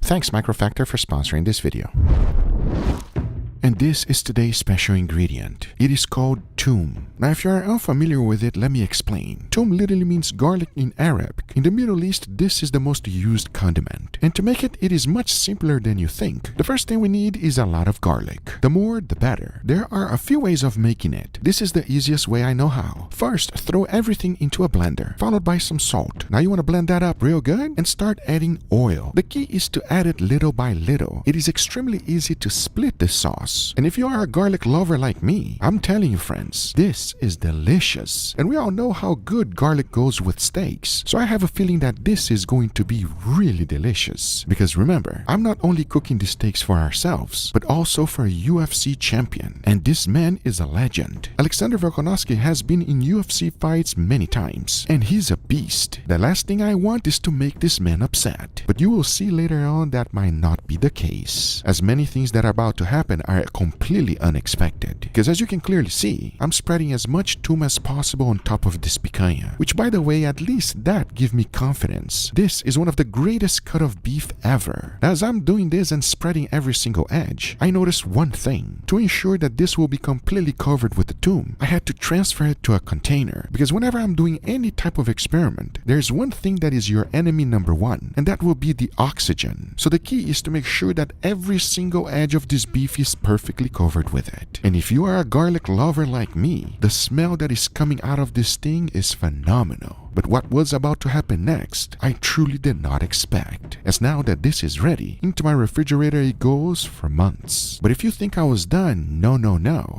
Thanks Microfactor for sponsoring this video. And this is today's special ingredient. It is called toom. Now if you are unfamiliar with it, let me explain. Toom literally means garlic in Arabic. In the Middle East, this is the most used condiment. And to make it, it is much simpler than you think. The first thing we need is a lot of garlic. The more, the better. There are a few ways of making it. This is the easiest way I know how. First, throw everything into a blender, followed by some salt. Now you want to blend that up real good and start adding oil. The key is to add it little by little. It is extremely easy to split this sauce. And if you are a garlic lover like me, I'm telling you friends, this is delicious. And we all know how good garlic goes with steaks. So I have a feeling that this is going to be really delicious. Because remember, I'm not only cooking the steaks for ourselves, but also for a UFC champion. And this man is a legend. Alexander Volkanovski has been in UFC fights many times. And he's a beast. The last thing I want is to make this man upset. But you will see later on that might not be the case. As many things that are about to happen are completely unexpected. Because as you can clearly see, I'm spreading as much toom as possible on top of this picanha. Which by the way, at least that gives me confidence. This is one of the greatest cut of beef ever. As I'm doing this and spreading every single edge, I noticed one thing. To ensure that this will be completely covered with the toom, I had to transfer it to a container. Because whenever I'm doing any type of experiment, there's one thing that is your enemy number one, and that will be the oxygen. So the key is to make sure that every single edge of this beef is perfectly covered with it. And if you are a garlic lover like me, the smell that is coming out of this thing is phenomenal. But what was about to happen next, I truly did not expect. As now that this is ready, into my refrigerator it goes for months. But if you think I was done, no.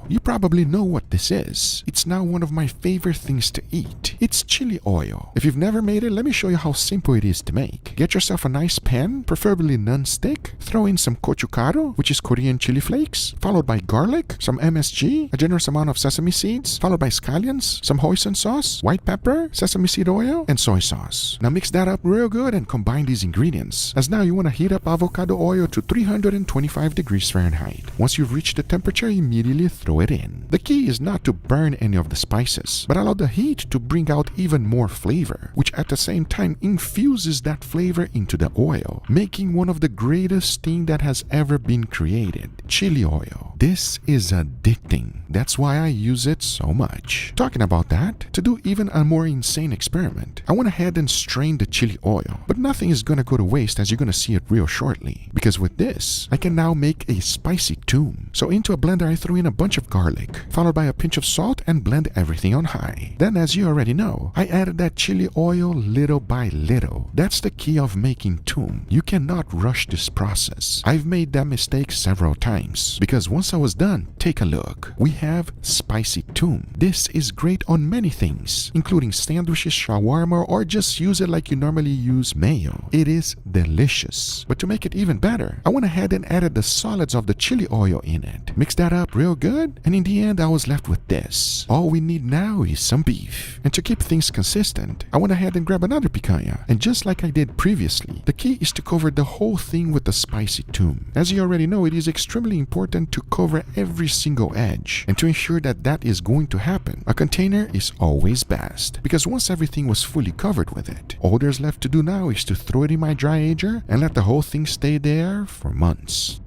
You probably know what this is. It's now one of my favorite things to eat. It's chili oil. If you've never made it, let me show you how simple it is to make. Get yourself a nice pan, preferably non-stick. Throw in some gochugaru, which is Korean chili flakes, followed by garlic, some MSG, a generous amount of sesame seeds, followed by scallions, some hoisin sauce, white pepper, sesame seed oil, and soy sauce. Now mix that up real good and combine these ingredients. As now you want to heat up avocado oil to 325 degrees Fahrenheit. Once you've reached the temperature, immediately throw it in. The key is not to burn any of the spices, but allow the heat to bring out even more flavor, which at the same time infuses that flavor into the oil, making one of the greatest thing that has ever been created, chili oil. This is addicting. That's why I use it so much. Talking about that, to do even a more insane experiment, I went ahead and strained the chili oil. But nothing is gonna go to waste, as you're gonna see it real shortly. Because with this, I can now make a spicy toom. So into a blender I threw in a bunch of garlic, followed by a pinch of salt, and blend everything on high. Then as you already know, I added that chili oil little by little. That's the key of making toom. You cannot rush this process. I've made that mistake several times. Because once I was done, take a look. We have spicy toom. This is great on many things, including sandwiches, shawarma, or just use it like you normally use mayo. It is delicious. But to make it even better, I went ahead and added the solids of the chili oil in it. Mix that up real good, and in the end I was left with this. All we need now is some beef. And to keep things consistent, I went ahead and grabbed another picanha. And just like I did previously, the key is to cover the whole thing with the spicy toom. As you already know, it is extremely important to cover every single edge. And to ensure that that is going to happen, a container is always best. Because once everything was fully covered with it, all there's left to do now is to throw it in my dry ager and let the whole thing stay there for months.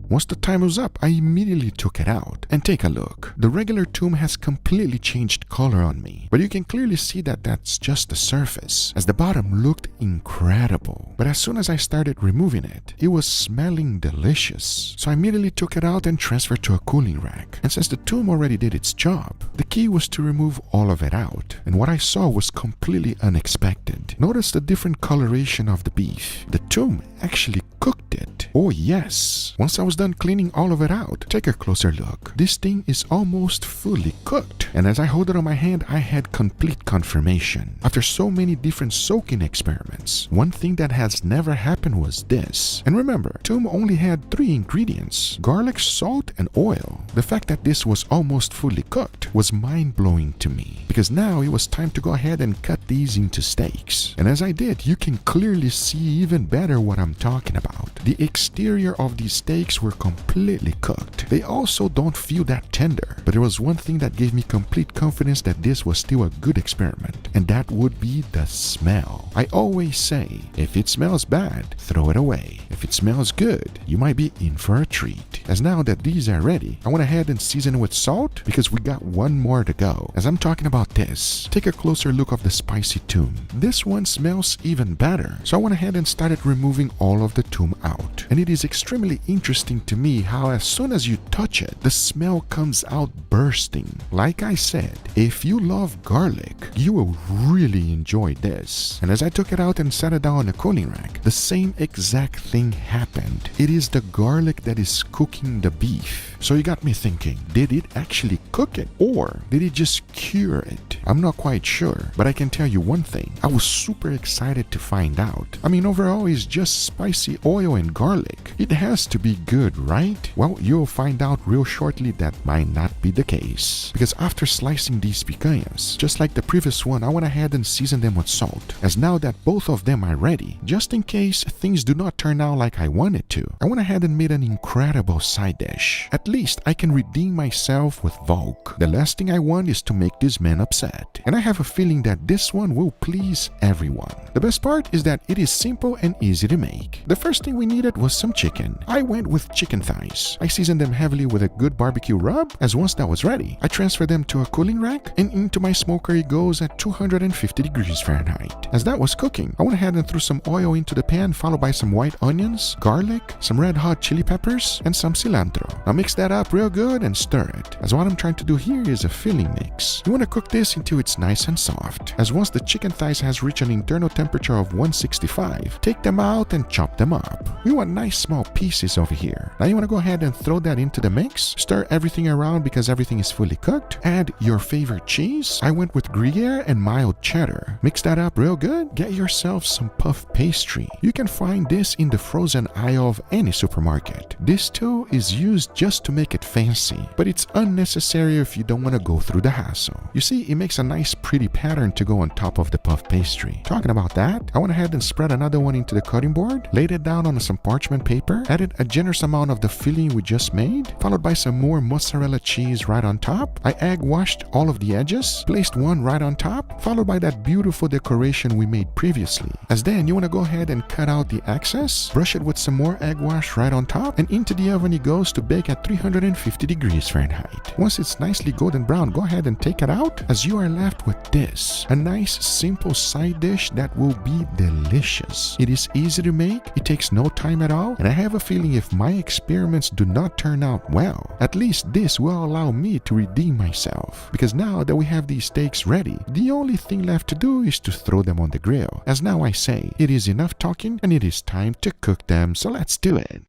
Once the time was up, I immediately took it out. And take a look. The regular toom has completely changed color on me. But you can clearly see that that's just the surface, as the bottom looked incredible. But as soon as I started removing it, it was smelling delicious. So I immediately took it out and transferred to a cooling rack. And since the toom already did its job, the key was to remove all of it out. And what I saw was completely unexpected. Notice the different coloration of the beef. The toom actually cooked it. Oh yes. Once I was done cleaning all of it out, take a closer look. This thing is almost fully cooked. And as I hold it on my hand, I had complete confirmation. After so many different soaking experiments, one thing that has never happened was this. And remember, toom only had 3 ingredients: garlic, salt, and oil. The fact that this was almost fully cooked was mind-blowing to me, because now it was time to go ahead and cut these into steaks. And as I did, you can clearly see even better what I'm talking about. The exterior of these steaks were completely cooked. They also don't feel that tender, but there was one thing that gave me complete confidence that this was still a good experiment, and that would be the smell. I always say, if it smells bad, throw it away. If it smells good, you might be in for a treat. As now that these are ready, I went ahead and seasoned with salt because we got one more to go. As I'm talking about this, take a closer look of the spicy toom. This one smells even better, so I went ahead and started removing all of the toom out. And it is extremely interesting to me how as soon as you touch it, the smell comes out bursting. Like I said, if you love garlic, you will really enjoy this. And as I took it out and set it down on a cooling rack, the same exact thing happened. It is the garlic that is cooking the beef. So you got me thinking, did it actually cook it or did it just cure it? I'm not quite sure, but I can tell you one thing. I was super excited to find out. I mean, overall, it's just spicy oil and garlic. It has to be good, right? Well, you'll find out real shortly that might not be the case. Because after slicing these picanhas, just like the previous one, I went ahead and seasoned them with salt. As now that both of them are ready, just in case things do not turn out like I wanted to, I went ahead and made an incredible side dish. At least I can redeem myself with Volk. The last thing I want is to make this man upset. And I have a feeling that this one will please everyone. The best part is that it is simple and easy to make. The first thing we needed was some chicken. I went with chicken thighs. I seasoned them heavily with a good barbecue rub. As once that was ready, I transferred them to a cooling rack and into my smoker it goes at 250 degrees Fahrenheit. As that was cooking, I went ahead and threw some oil into the pan followed by some white onions, garlic, some red hot chili peppers, and some cilantro. Now mix that up real good and stir it. As what I'm trying to do here is a filling mix. You want to cook this until it's nice and soft. As once the chicken thighs has reached an internal temperature of 165, take them out and chop them up. We want nice small pieces over here. Now you want to go ahead and throw that into the mix. Stir everything around because everything is fully cooked. Add your favorite cheese. I went with Gruyere and mild cheddar. Mix that up real good. Get yourself some puff pastry. You can find this in the frozen aisle of any supermarket. This too is used just to make it fancy, but it's unnecessary if you don't want to go through the hassle. You see, it makes a nice pretty pattern to go on top of the puff pastry. Talking about that, I went ahead and spread another one into the cutting board, laid it down on some parchment paper, added a generous amount of the filling we just made, followed by some more mozzarella cheese right on top. I egg washed all of the edges, placed one right on top, followed by that beautiful decoration we made previously. As then you want to go ahead and cut out the excess, brush it with some more egg wash right on top, and into the oven it goes to bake at 350 degrees Fahrenheit. Once it's nicely golden brown, go ahead and take it out as you are left with this, a nice simple side dish that will be delicious. It is easy to make, it takes no time at all, and I have a feeling if my experiments do not turn out well, at least this will allow me to redeem myself. Because now that we have these steaks ready, the only thing left to do is to throw them on the grill. As now I say, it is enough talking and it is time to cook them, so let's do it.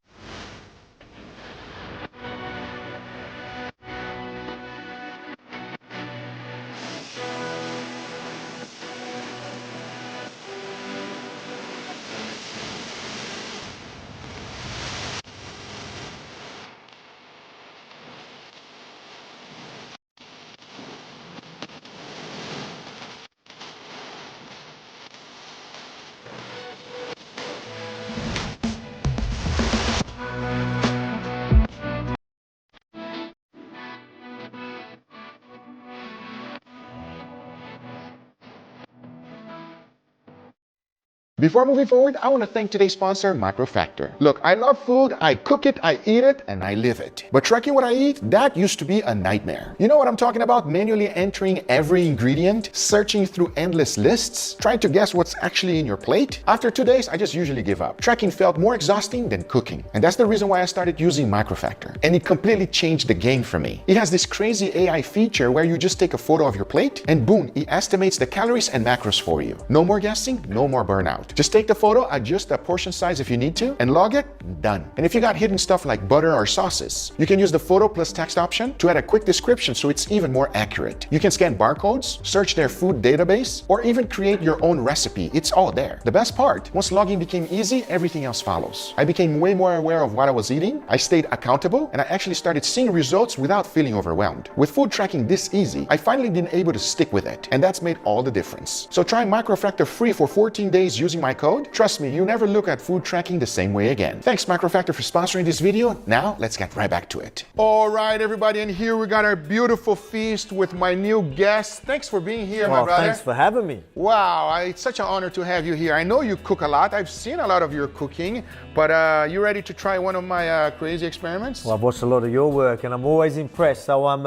Before moving forward, I want to thank today's sponsor, Microfactor. Look, I love food, I cook it, I eat it, and I live it. But tracking what I eat, that used to be a nightmare. You know what I'm talking about? Manually entering every ingredient, searching through endless lists, trying to guess what's actually in your plate. After 2 days, I just usually give up. Tracking felt more exhausting than cooking. And that's the reason why I started using Microfactor. And it completely changed the game for me. It has this crazy AI feature where you just take a photo of your plate, and boom, it estimates the calories and macros for you. No more guessing, no more burnout. Just take the photo, adjust the portion size if you need to, and log it, done. And if you got hidden stuff like butter or sauces, you can use the photo plus text option to add a quick description so it's even more accurate. You can scan barcodes, search their food database, or even create your own recipe. It's all there. The best part, once logging became easy, everything else follows. I became way more aware of what I was eating, I stayed accountable, and I actually started seeing results without feeling overwhelmed. With food tracking this easy, I finally been able to stick with it, and that's made all the difference. So try Microfactor free for 14 days using my my code, trust me, you never look at food tracking the same way again. Thanks Microfactor for sponsoring this video. Now, let's get right back to it. All right, everybody, and here we got our beautiful feast with my new guest. Thanks for being here, my brother. Thanks for having me. Wow, it's such an honor to have you here. I know you cook a lot. I've seen a lot of your cooking, but you ready to try one of my crazy experiments? Well, I've watched a lot of your work, and I'm always impressed, so I'm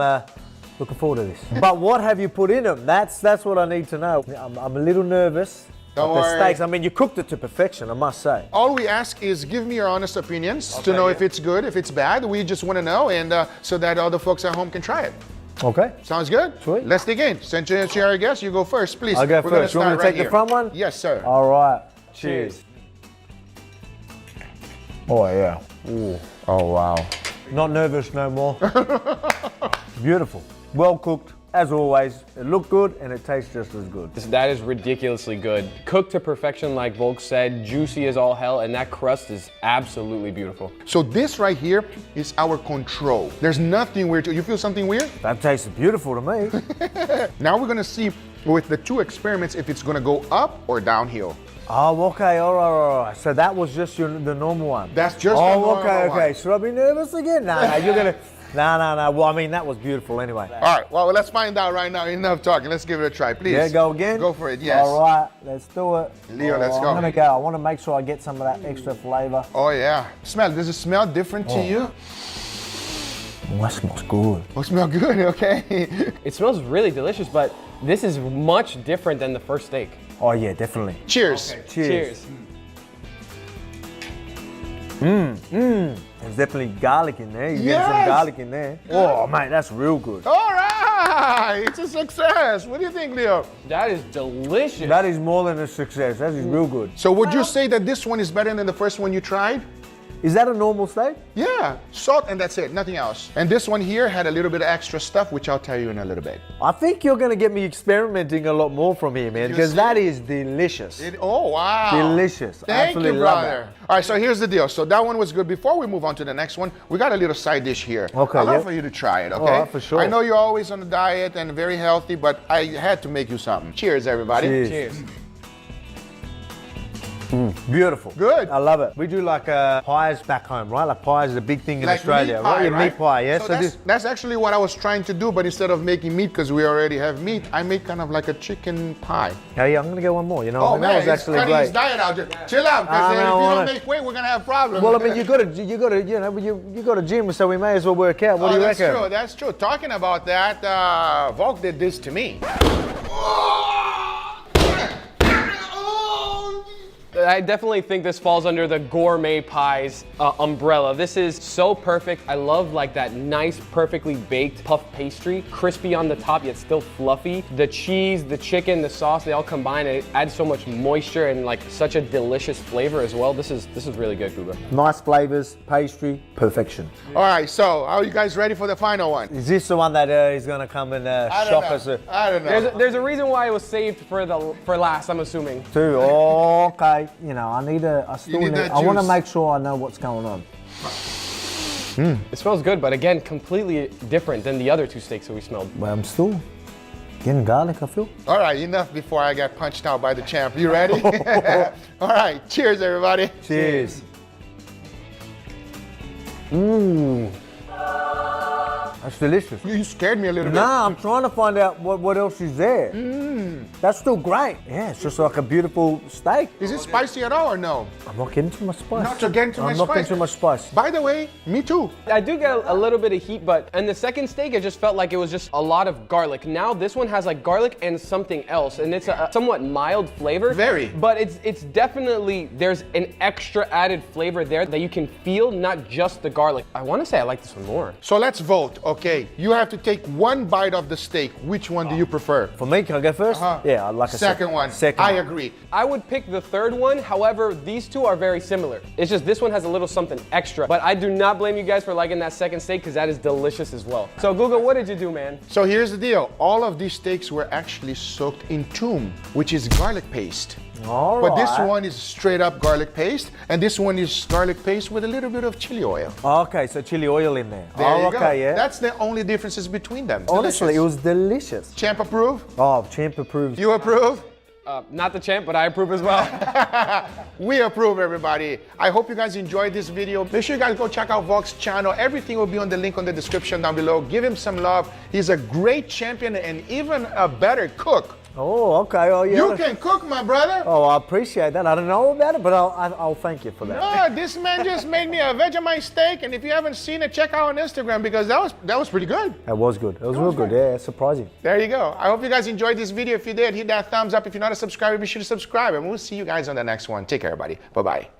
looking forward to this. But what have you put in them? That's what I need to know. I'm a little nervous. Don't the worry. steaks, I mean, you cooked it to perfection, I must say. All we ask is give me your honest opinions to know if it's good, if it's bad. We just want to know, and so that other folks at home can try it. Okay. Sounds good? Sweet. Let's dig in. Since you're our guest, you go first, please. I'll go first. You want me to take the front one? Yes, sir. All right. Cheers. Oh, yeah. Ooh. Oh, wow. Not nervous no more. Beautiful. Well cooked, as always. It looked good, and it tastes just as good. That is ridiculously good. Cooked to perfection, like Volk said, juicy as all hell, and that crust is absolutely beautiful. So this right here is our control. There's nothing weird to you. Feel something weird? That tastes beautiful to me. Now we're gonna see with the two experiments if it's gonna go up or downhill. Oh, okay, all right. So that was just the normal one. That's just the normal okay. one. Should I be nervous again? No, you're gonna. No. Well, I mean, that was beautiful anyway. All right, well, let's find out right now. Enough talking. Let's give it a try, please. Yeah, go again? Go for it, yes. All right, let's do it. Leo, let's go. I'm gonna go. I want to make sure I get some of that extra flavor. Oh, yeah. Smell. Does it smell different to you? Oh, that smells good. Oh, smell good, okay. It smells really delicious, but this is much different than the first steak. Oh, yeah, definitely. Cheers. Okay. Cheers. There's definitely garlic in there. You get some Yes! garlic in there. Oh, mate, that's real good. All right, it's a success. What do you think, Leo? That is delicious. That is more than a success. That is real good. So would you say that this one is better than the first one you tried? Is that a normal steak? Yeah, salt and that's it, nothing else. And this one here had a little bit of extra stuff, which I'll tell you in a little bit. I think you're gonna get me experimenting a lot more from here, man, because that is delicious. Oh, wow. Delicious. Thank Absolutely you, love brother. All right, so here's the deal. So that one was good. Before we move on to the next one, we got a little side dish here. Okay, I'd love yeah. for you to try it, okay? All right, for sure. I know you're always on a diet and very healthy, but I had to make you something. Cheers, everybody. Cheers. Cheers. Beautiful. Good. I love it. We do like pies back home, right? Like pies is a big thing in Like Australia, meat pie, right? Yeah, meat pie, yeah. So that's actually what I was trying to do, but instead of making meat, because we already have meat, I make kind of like a chicken pie. Hey, I'm gonna go one more. You know, Oh, I mean, man, that was it's actually cutting great. his diet out. Just chill out, because if you don't make weight, we're gonna have problems. Well, I mean, you got a gym, so we may as well work out. What do you that's reckon? true, that's true. Talking about that, Volk did this to me. I definitely think this falls under the gourmet pies umbrella. This is so perfect. I love like that nice, perfectly baked puff pastry, crispy on the top yet still fluffy. The cheese, the chicken, the sauce, they all combine and it adds so much moisture and like such a delicious flavor as well. This is really good, Kuba. Nice flavors, pastry, perfection. All right, so are you guys ready for the final one? Is this the one that is gonna come and shop us? I don't know. There's a reason why it was saved for last, I'm assuming. Too. Okay. You know, I want to juice. make sure I know what's going on. It smells good, but again, completely different than the other two steaks that we smelled. But I'm still getting garlic, I feel. All right, enough before I got punched out by the champ. You ready? All right, cheers, everybody. Cheers. That's delicious. You scared me a little bit. Nah, I'm trying to find out what else is there. That's still great. Yeah, it's just like a beautiful steak. Is it spicy at all or no? I'm not getting too much spice. Not to get too much I'm not spice. getting too much spice. By the way, me too. I do get a little bit of heat, but in the second steak, it just felt like it was just a lot of garlic. Now this one has like garlic and something else, and it's a somewhat mild flavor. Very. But it's definitely, there's an extra added flavor there that you can feel, not just the garlic. I want to say I like this one more. So let's vote, okay? You have to take one bite of the steak. Which one do you prefer? For me, can I go first? Yeah, I'd like a Second one. Second I one. agree. I would pick the third one. However, these two are very similar. It's just this one has a little something extra. But I do not blame you guys for liking that second steak because that is delicious as well. So Guga, what did you do, man? So here's the deal. All of these steaks were actually soaked in toum, which is garlic paste. All But this right. one is straight up garlic paste, and this one is garlic paste with a little bit of chili oil. Okay, so chili oil in there. There you go. Okay, yeah. That's the only differences between them. Honestly, it Delicious. was delicious. Champ approve? Oh, champ approves. You approve? Not the champ, but I approve as well. We approve, everybody. I hope you guys enjoyed this video. Make sure you guys go check out Vok's channel. Everything will be on the link on the description down below. Give him some love. He's a great champion and even a better cook. Oh, okay. Oh, yeah. You can cook, my brother. Oh, I appreciate that. I don't know about it, but I'll thank you for that. No, this man just made me a Vegemite steak, and if you haven't seen it, check out on Instagram because that was pretty good. That was good. It was real good. Yeah, surprising. There you go. I hope you guys enjoyed this video. If you did, hit that thumbs up. If you're not a subscriber, be sure to subscribe, and we'll see you guys on the next one. Take care, everybody. Bye-bye.